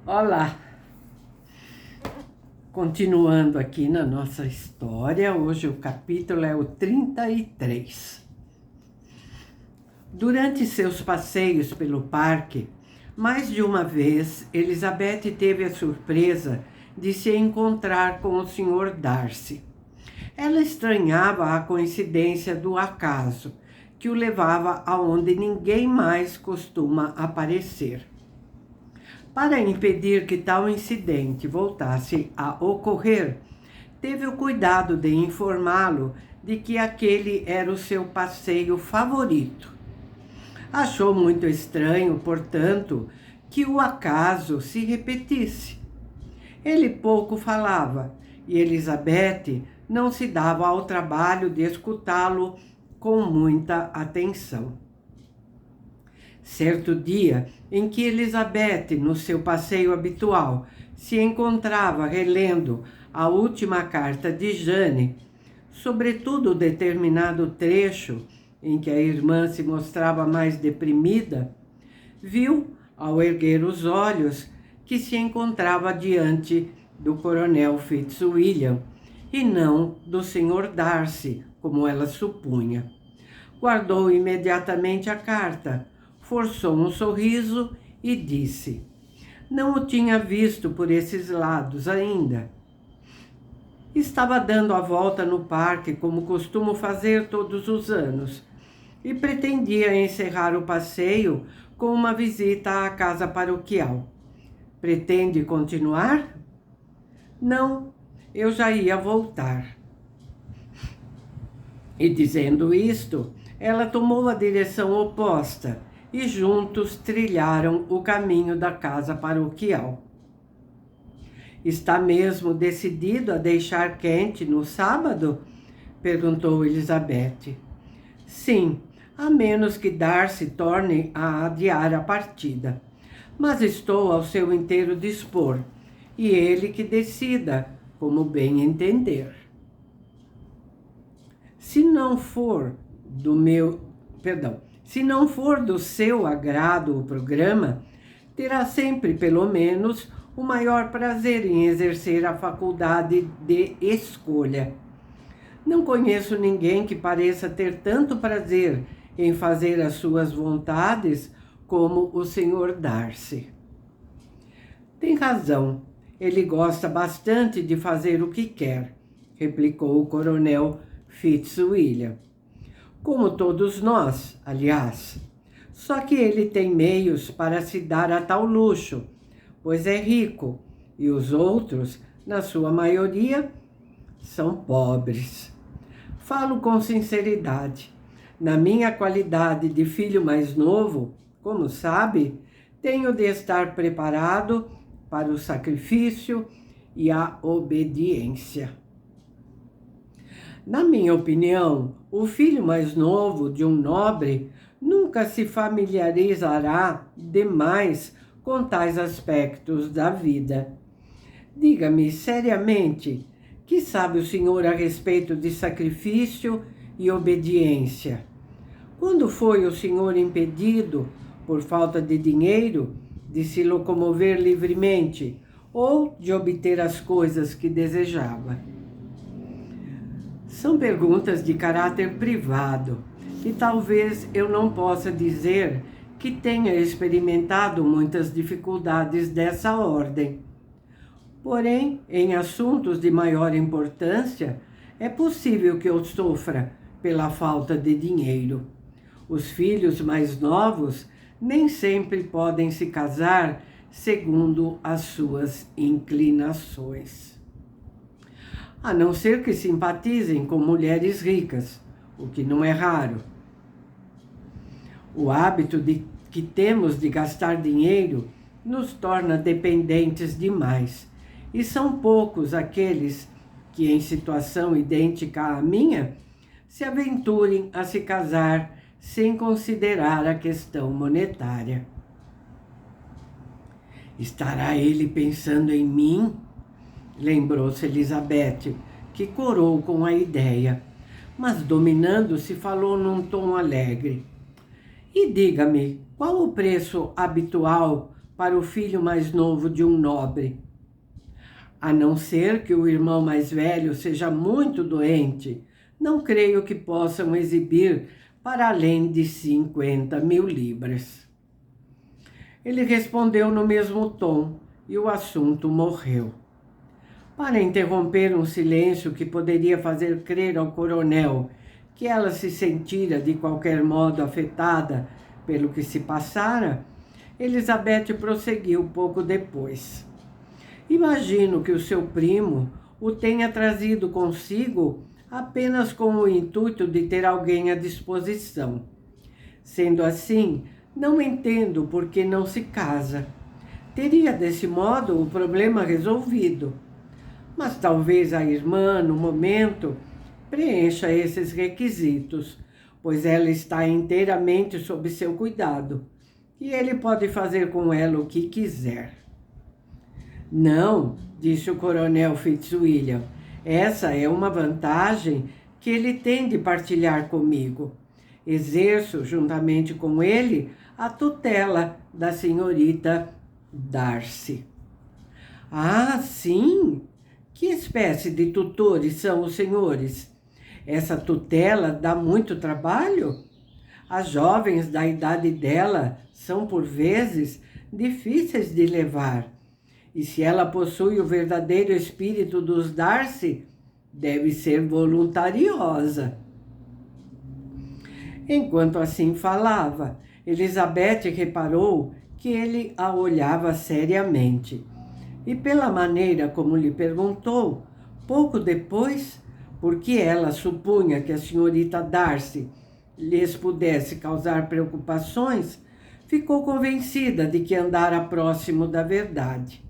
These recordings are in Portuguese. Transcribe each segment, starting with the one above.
Olá, continuando aqui na nossa história, hoje o capítulo é o 33. Durante seus passeios pelo parque, mais de uma vez, Elizabeth teve a surpresa de se encontrar com o Sr. Darcy. Ela estranhava a coincidência do acaso, que o levava aonde ninguém mais costuma aparecer. Para impedir que tal incidente voltasse a ocorrer, teve o cuidado de informá-lo de que aquele era o seu passeio favorito. Achou muito estranho, portanto, que o acaso se repetisse. Ele pouco falava e Elizabeth não se dava ao trabalho de escutá-lo com muita atenção. Certo dia, em que Elizabeth, no seu passeio habitual, se encontrava relendo a última carta de Jane, sobretudo determinado trecho em que a irmã se mostrava mais deprimida, viu, ao erguer os olhos, que se encontrava diante do coronel Fitzwilliam e não do Sr. Darcy, como ela supunha. Guardou imediatamente a carta, forçou um sorriso e disse: "Não o tinha visto por esses lados ainda." Estava dando a volta no parque, como costumo fazer todos os anos, e pretendia encerrar o passeio com uma visita à casa paroquial. "Pretende continuar?" "Não, eu já ia voltar." E dizendo isto, ela tomou a direção oposta e juntos trilharam o caminho da casa paroquial. "Está mesmo decidido a deixar Kent no sábado?" perguntou Elizabeth. "Sim, a menos que Darcy torne a adiar a partida. Mas estou ao seu inteiro dispor, e ele que decida, como bem entender." Se não for do seu agrado o programa, terá sempre, pelo menos, o maior prazer em exercer a faculdade de escolha. Não conheço ninguém que pareça ter tanto prazer em fazer as suas vontades como o Sr. Darcy. "Tem razão, ele gosta bastante de fazer o que quer", replicou o coronel Fitzwilliam. "Como todos nós, aliás. Só que ele tem meios para se dar a tal luxo, pois é rico, e os outros, na sua maioria, são pobres. Falo com sinceridade. Na minha qualidade de filho mais novo, como sabe, tenho de estar preparado para o sacrifício e a obediência. Na minha opinião, o filho mais novo de um nobre nunca se familiarizará demais com tais aspectos da vida. Diga-me seriamente, que sabe o senhor a respeito de sacrifício e obediência? Quando foi o senhor impedido, por falta de dinheiro, de se locomover livremente ou de obter as coisas que desejava?" "São perguntas de caráter privado e talvez eu não possa dizer que tenha experimentado muitas dificuldades dessa ordem. Porém, em assuntos de maior importância, é possível que eu sofra pela falta de dinheiro. Os filhos mais novos nem sempre podem se casar segundo as suas inclinações. A não ser que simpatizem com mulheres ricas, o que não é raro. O hábito que temos de gastar dinheiro nos torna dependentes demais, e são poucos aqueles que, em situação idêntica à minha, se aventurem a se casar sem considerar a questão monetária." "Estará ele pensando em mim?" lembrou-se Elizabeth, que corou com a ideia, mas dominando-se falou num tom alegre. "E diga-me, qual o preço habitual para o filho mais novo de um nobre. A não ser que o irmão mais velho seja muito doente, não creio que possam exibir para além de 50.000 libras. Ele respondeu no mesmo tom e o assunto morreu. Para interromper um silêncio que poderia fazer crer ao coronel que ela se sentira de qualquer modo afetada pelo que se passara, Elizabeth prosseguiu pouco depois. Imagino que o seu primo o tenha trazido consigo apenas com o intuito de ter alguém à disposição. Sendo assim, não entendo por que não se casa. Teria desse modo o problema resolvido. Mas talvez a irmã, no momento, preencha esses requisitos, pois ela está inteiramente sob seu cuidado, e ele pode fazer com ela o que quiser. Não, disse o coronel Fitzwilliam, essa é uma vantagem que ele tem de partilhar comigo. Exerço, juntamente com ele, a tutela da senhorita Darcy. Ah, sim? Que espécie de tutores são os senhores? Essa tutela dá muito trabalho? As jovens da idade dela são, por vezes, difíceis de levar. E se ela possui o verdadeiro espírito dos Darcy, deve ser voluntariosa. Enquanto assim falava, Elizabeth reparou que ele a olhava seriamente. E pela maneira como lhe perguntou, pouco depois, porque ela supunha que a senhorita Darcy lhes pudesse causar preocupações, ficou convencida de que andara próximo da verdade.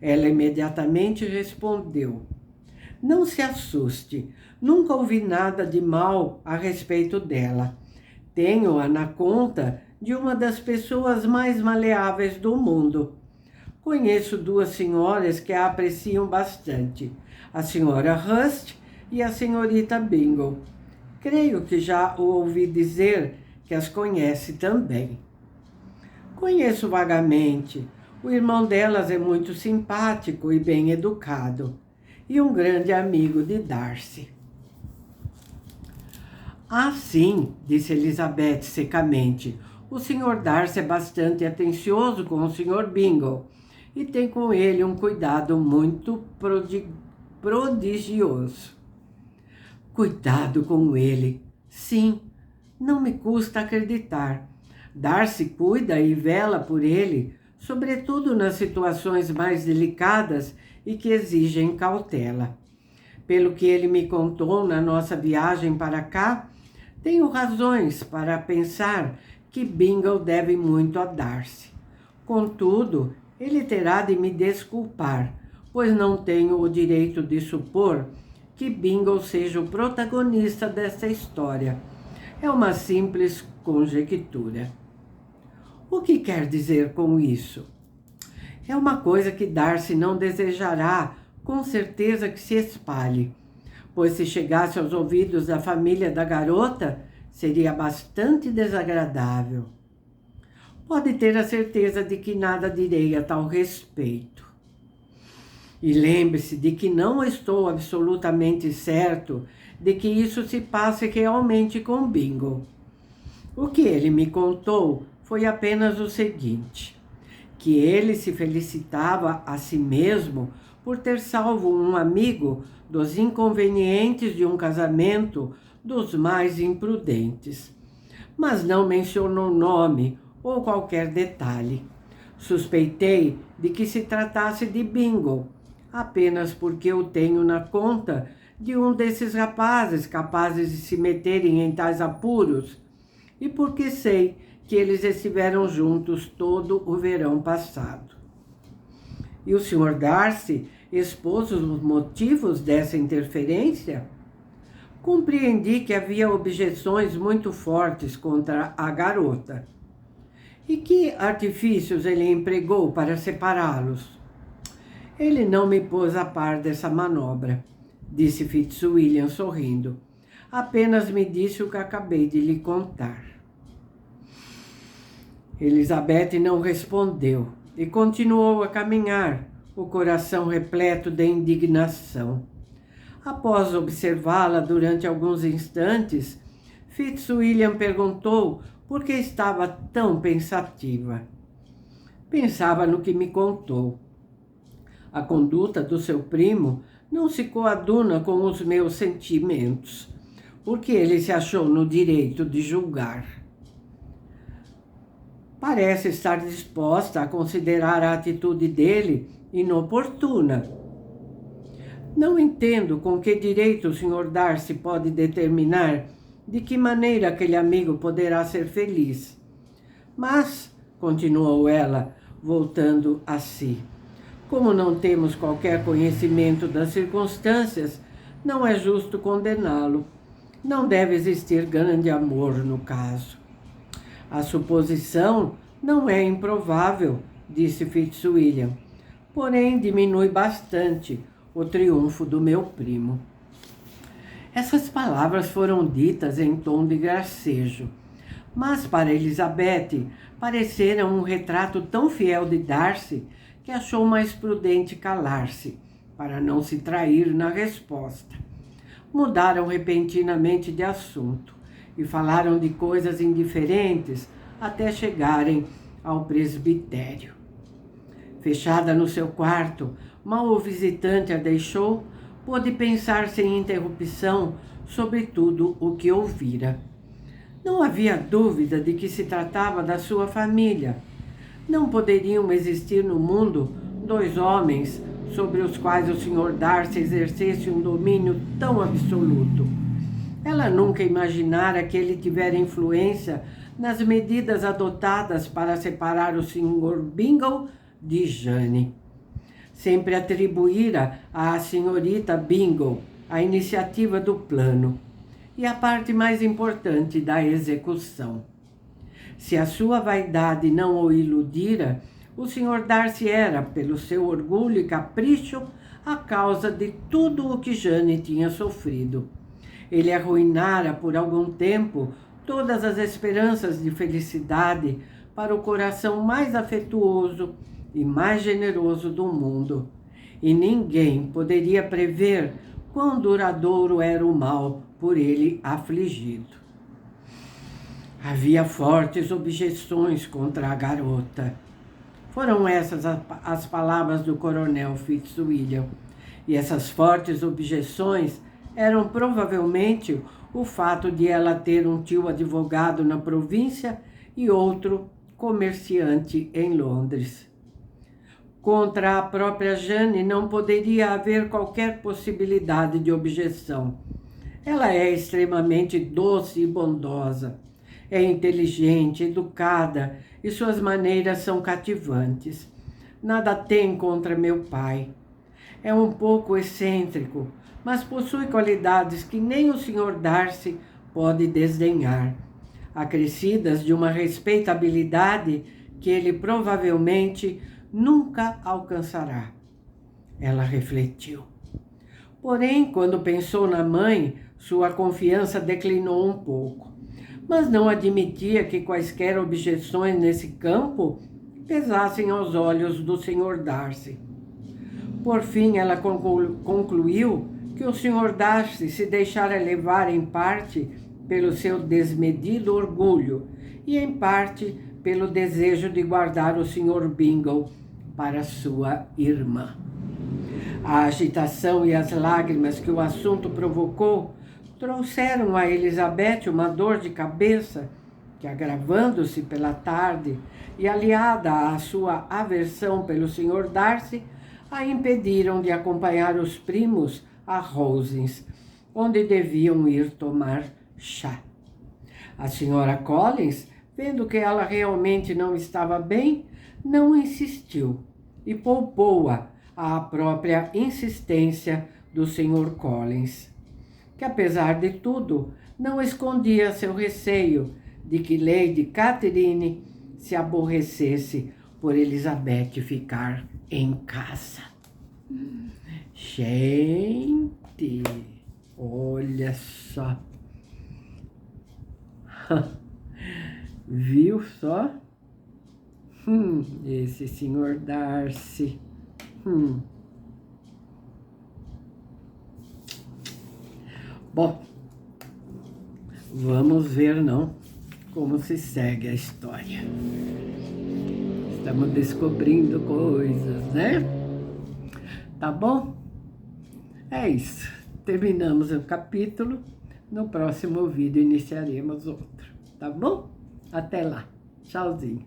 Ela imediatamente respondeu: não se assuste, nunca ouvi nada de mal a respeito dela. Tenho-a na conta de uma das pessoas mais maleáveis do mundo. Conheço duas senhoras que a apreciam bastante, a senhora Hurst e a senhorita Bingle. Creio que já o ouvi dizer que as conhece também. Conheço vagamente. O irmão delas é muito simpático e bem educado, e um grande amigo de Darcy. Ah, sim, disse Elizabeth secamente. O Sr. Darcy é bastante atencioso com o Sr. Bingle e tem com ele um cuidado muito prodigioso. Cuidado com ele. Sim, não me custa acreditar. Darcy cuida e vela por ele, sobretudo nas situações mais delicadas e que exigem cautela. Pelo que ele me contou na nossa viagem para cá, tenho razões para pensar que Bingle deve muito a Darcy. Contudo, ele terá de me desculpar, pois não tenho o direito de supor que Bingle seja o protagonista desta história. É uma simples conjectura. O que quer dizer com isso? É uma coisa que Darcy não desejará, com certeza, que se espalhe, pois se chegasse aos ouvidos da família da garota, seria bastante desagradável. Pode ter a certeza de que nada direi a tal respeito. E lembre-se de que não estou absolutamente certo de que isso se passe realmente com Bingle. O que ele me contou foi apenas o seguinte, que ele se felicitava a si mesmo por ter salvo um amigo dos inconvenientes de um casamento dos mais imprudentes, mas não mencionou nome ou qualquer detalhe. Suspeitei de que se tratasse de Bingle, apenas porque o tenho na conta de um desses rapazes capazes de se meterem em tais apuros, e porque sei que eles estiveram juntos todo o verão passado. E o Sr. Darcy expôs os motivos dessa interferência? Compreendi que havia objeções muito fortes contra a garota. E que artifícios ele empregou para separá-los? Ele não me pôs a par dessa manobra, disse Fitzwilliam sorrindo. Apenas me disse o que acabei de lhe contar. Elizabeth não respondeu, e continuou a caminhar, o coração repleto de indignação. Após observá-la durante alguns instantes, Fitzwilliam perguntou por que estava tão pensativa. Pensava no que me contou. A conduta do seu primo não se coaduna com os meus sentimentos, porque ele se achou no direito de julgar. Parece estar disposta a considerar a atitude dele inoportuna. Não entendo com que direito o Sr. Darcy pode determinar de que maneira aquele amigo poderá ser feliz. Mas, continuou ela, voltando a si, como não temos qualquer conhecimento das circunstâncias, não é justo condená-lo. Não deve existir grande amor no caso. A suposição não é improvável, disse Fitzwilliam, porém diminui bastante o triunfo do meu primo. Essas palavras foram ditas em tom de gracejo, mas para Elizabeth pareceram um retrato tão fiel de Darcy que achou mais prudente calar-se, para não se trair na resposta. Mudaram repentinamente de assunto e falaram de coisas indiferentes até chegarem ao presbitério. Fechada no seu quarto, mal o visitante a deixou, pôde pensar sem interrupção sobre tudo o que ouvira. Não havia dúvida de que se tratava da sua família. Não poderiam existir no mundo dois homens sobre os quais o Sr. Darcy exercesse um domínio tão absoluto. Ela nunca imaginara que ele tivera influência nas medidas adotadas para separar o Sr. Bingle de Jane. Sempre atribuíra à senhorita Bingle a iniciativa do plano e a parte mais importante da execução. Se a sua vaidade não o iludira, o Sr. Darcy era, pelo seu orgulho e capricho, a causa de tudo o que Jane tinha sofrido. Ele arruinara por algum tempo todas as esperanças de felicidade para o coração mais afetuoso e mais generoso do mundo. E ninguém poderia prever quão duradouro era o mal por ele afligido. Havia fortes objeções contra a garota. Foram essas as palavras do coronel Fitzwilliam. E essas fortes objeções eram provavelmente o fato de ela ter um tio advogado na província e outro comerciante em Londres. Contra a própria Jane não poderia haver qualquer possibilidade de objeção. Ela é extremamente doce e bondosa. É inteligente, educada e suas maneiras são cativantes. Nada tem contra meu pai. É um pouco excêntrico, mas possui qualidades que nem o Sr. Darcy pode desdenhar, acrescidas de uma respeitabilidade que ele provavelmente nunca alcançará. Ela refletiu. Porém, quando pensou na mãe, sua confiança declinou um pouco, mas não admitia que quaisquer objeções nesse campo pesassem aos olhos do Sr. Darcy. Por fim, ela concluiu que o Sr. Darcy se deixara levar em parte pelo seu desmedido orgulho e em parte pelo desejo de guardar o Sr. Bingle para sua irmã. A agitação e as lágrimas que o assunto provocou trouxeram a Elizabeth uma dor de cabeça que, agravando-se pela tarde e aliada à sua aversão pelo Sr. Darcy, a impediram de acompanhar os primos a Rosings, onde deviam ir tomar chá. A Sra. Collins, vendo que ela realmente não estava bem, não insistiu e poupou-a à própria insistência do Sr. Collins, que, apesar de tudo, não escondia seu receio de que Lady Catherine se aborrecesse por Elizabeth ficar em casa. Gente, olha só. Viu só? Esse senhor Darcy. Bom, vamos ver, não, como se segue a história. Estamos descobrindo coisas, né? Tá bom? É isso. Terminamos o capítulo. No próximo vídeo iniciaremos outro. Tá bom? Até lá. Tchauzinho.